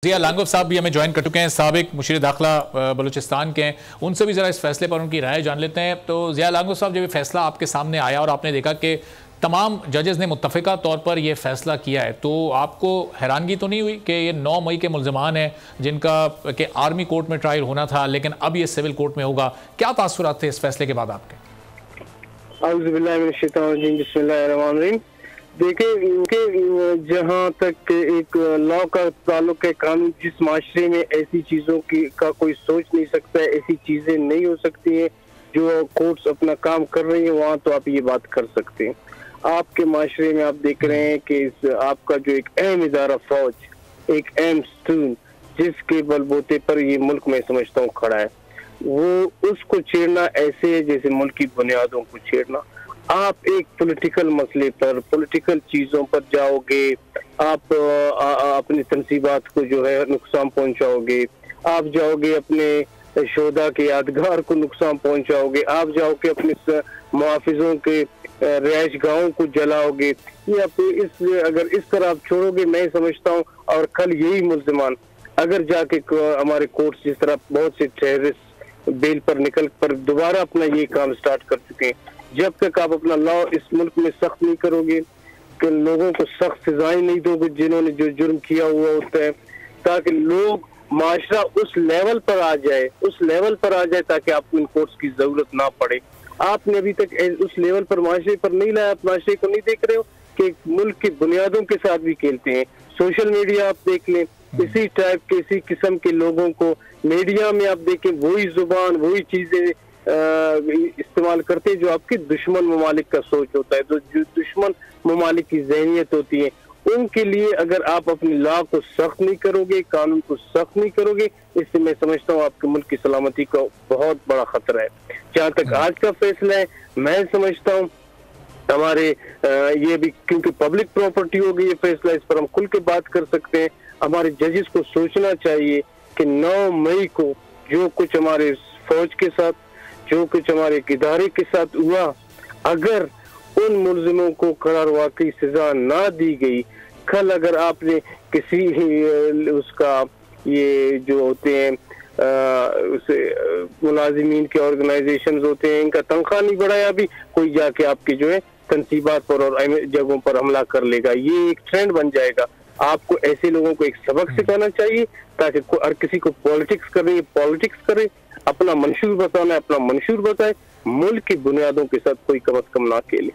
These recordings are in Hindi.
जिया लांगोफ साहब भी हमें ज्वाइन कर चुके हैं, साबिक मुशीर दाखिला बलूचिस्तान के हैं। उनसे भी ज़रा इस फैसले पर उनकी राय जान लेते हैं। तो जिया लांगोफ साहब, जब ये फैसला आपके सामने आया और आपने देखा कि तमाम जजेस ने मुत्तफ़िका तौर पर यह फैसला किया है, तो आपको हैरानगी तो नहीं हुई कि ये 9 मई के मुल्ज़िमान हैं जिनका कि आर्मी कोर्ट में ट्रायल होना था लेकिन अब ये सिविल कोर्ट में होगा? क्या तासुरात थे इस फैसले के बाद आपके? देखिए, जहाँ तक एक लॉ का ताल्लुक है, कानून जिस माशरे में ऐसी चीजों की का कोई सोच नहीं सकता है, ऐसी चीजें नहीं हो सकती हैं। जो कोर्ट्स अपना काम कर रही है वहाँ तो आप ये बात कर सकते हैं। आपके माशरे में आप देख रहे हैं कि आपका जो एक अहम इदारा फौज, एक अहम स्टून जिसके बलबूते पर ये मुल्क में समझता हूँ खड़ा है, वो उसको छेड़ना ऐसे है जैसे मुल्क की बुनियादों को छेड़ना। आप एक पॉलिटिकल मसले पर, पॉलिटिकल चीजों पर जाओगे, आप अपनी तनसीबात को जो है नुकसान पहुंचाओगे, आप जाओगे अपने शोधा के यादगार को नुकसान पहुंचाओगे, आप जाओगे अपने मुहाफिजों के रिहाइश गाहों को जलाओगे। ये अगर इस तरह आप छोड़ोगे, मैं समझता हूँ, और कल यही मुल्ज़िमान अगर जाके हमारे कोर्ट्स जिस तरह बहुत से टेररिस्ट बेल पर निकल कर दोबारा अपना ये काम स्टार्ट कर चुके हैं, जब तक आप अपना लॉ इस मुल्क में सख्त नहीं करोगे, कि लोगों को सख्त सजाएं नहीं दोगे जिन्होंने जो जुर्म किया हुआ होता है, ताकि लोग माशरा उस लेवल पर आ जाए ताकि आपको इन कोर्ट्स की जरूरत ना पड़े। आपने अभी तक उस लेवल पर माशरे पर नहीं लाया। आप माशरे को नहीं देख रहे हो कि मुल्क की बुनियादों के साथ भी खेलते हैं। सोशल मीडिया आप देख लें, इसी टाइप के इसी किस्म के लोगों को मीडिया में आप देखें, वही जुबान वही चीजें इस्तेमाल करते हैं जो आपके दुश्मन ममालिक का सोच होता है, तो जो दुश्मन ममालिक की ज़हनियत होती है, उनके लिए अगर आप अपनी लॉ को सख्त नहीं करोगे, कानून को सख्त नहीं करोगे, इससे मैं समझता हूँ आपके मुल्क की सलामती का बहुत बड़ा खतरा है। जहाँ तक आज का फैसला है, मैं समझता हूँ हमारे ये भी क्योंकि पब्लिक प्रॉपर्टी होगी ये फैसला, इस पर हम खुल के बात कर सकते हैं। हमारे जजेस को सोचना चाहिए कि 9 मई को जो कुछ हमारे फौज के साथ, जो कुछ हमारे इदारे के साथ हुआ, अगर उन मुल्जिमों को करार वाकई सजा ना दी गई, कल अगर आपने किसी उसका ये जो होते हैं उसे मुलाजिमीन के ऑर्गेनाइजेशंस होते हैं, इनका तनख्वाह नहीं बढ़ाया, भी कोई जाके आपके जो है तनसीबात पर और जगहों पर हमला कर लेगा। ये एक ट्रेंड बन जाएगा। आपको ऐसे लोगों को एक सबक सिखाना चाहिए ताकि हर किसी को पॉलिटिक्स करे, अपना मंशूर बताना है अपना मंशूर बताए, मुल्क की बुनियादों के साथ कोई कम अज कम ना खेले।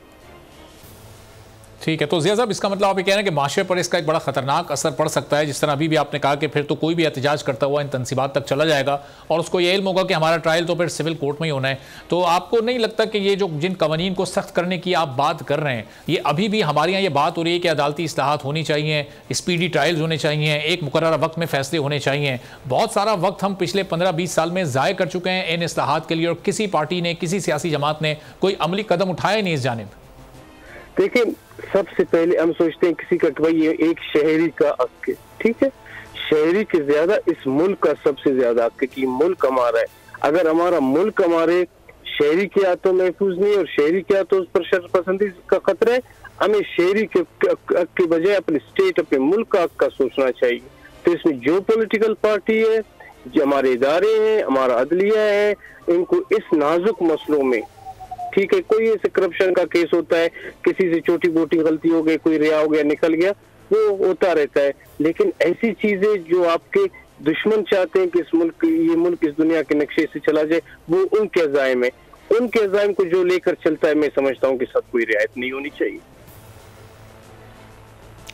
ठीक है, तो जिया साहब, इसका मतलब आप ये कह रहे हैं कि माशरे पर इसका एक बड़ा खतरनाक असर पड़ सकता है, जिस तरह अभी भी आपने कहा कि फिर तो कोई भी एहतजाज करता हुआ इन तनसीबात तक चला जाएगा और उसको ये इल्म होगा कि हमारा ट्रायल तो फिर सिविल कोर्ट में ही होना है। तो आपको नहीं लगता कि ये जो जिन कवानीन को सख्त करने की आप बात कर रहे हैं, ये अभी भी हमारे यहाँ ये बात हो रही है कि अदालती इस्लाहात होनी चाहिए, स्पीडी ट्रायल्स होने चाहिए, एक मुकर्रर वक्त में फैसले होने चाहिए? बहुत सारा वक्त हम पिछले 15-20 साल में ज़ाय कर चुके हैं इन इस्लाहात के लिए और किसी पार्टी ने, किसी सियासी जमात ने कोई अमली कदम उठाया नहीं इस जानिब। देखिए, सबसे पहले हम सोचते हैं किसी का भाई एक शहरी का हक है, ठीक है, शहरी के ज्यादा इस मुल्क का सबसे ज्यादा हक है कि मुल्क हमारा है। अगर हमारा मुल्क हमारे शहरी के हाथों महफूज नहीं और शहरी के हाथों उस पर शरपसंदी का खतरा है, हमें शहरी के हक के बजाय अपने स्टेट, अपने मुल्क का हक का सोचना चाहिए। तो इसमें जो पॉलिटिकल पार्टी है, जो हमारे इदारे हैं, हमारा अदलिया है, इनको इस नाजुक मसलों में, ठीक है, कोई ऐसे करप्शन का केस होता है, किसी से छोटी मोटी गलती हो गई, कोई रिहा हो गया, निकल गया, वो होता रहता है, लेकिन ऐसी चीजें जो आपके दुश्मन चाहते हैं कि ये मुल्क इस दुनिया के नक्शे से चला जाए, वो उनके अज़ाइम है। उनके अज़ाइम को जो लेकर चलता है, मैं समझता हूँ कि सब कोई रियायत नहीं होनी चाहिए।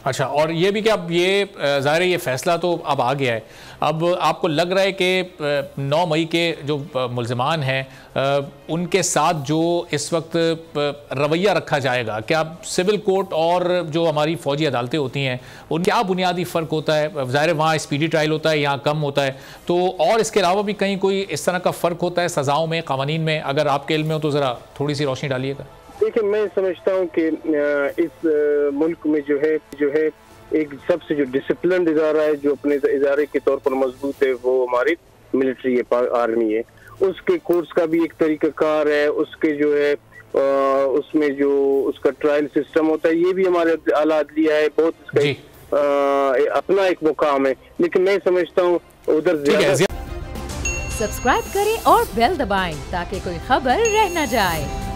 अच्छा, और ये भी कि अब ये ज़ाहिर है ये फैसला तो अब आ गया है, अब आपको लग रहा है कि 9 मई के जो मुल्ज़िमान हैं उनके साथ जो इस वक्त रवैया रखा जाएगा, क्या सिविल कोर्ट और जो हमारी फ़ौजी अदालतें होती हैं उन क्या बुनियादी फ़र्क होता है? ज़ाहिर है वहाँ स्पीडी ट्रायल होता है, यहाँ कम होता है, तो और इसके अलावा भी कहीं कोई इस तरह का फ़र्क होता है सज़ाओं में, क़वानीन में? अगर आपके इल्म में हो तो ज़रा थोड़ी सी रोशनी डालिएगा। देखिए, मैं समझता हूँ कि इस मुल्क में जो है एक सबसे जो डिसिप्लिन इदारा है, जो अपने इदारे के तौर पर मजबूत है, वो हमारी मिलिट्री है, आर्मी है। उसके कोर्स का भी एक तरीकाकार है, उसके जो है उसमें जो उसका ट्रायल सिस्टम होता है, ये भी हमारे आला अदलिया है, बहुत इसका अपना एक मुकाम है, लेकिन मैं समझता हूँ उधर ज्यादा। सब्सक्राइब करें और बेल दबाएं ताकि कोई खबर रह न जाए।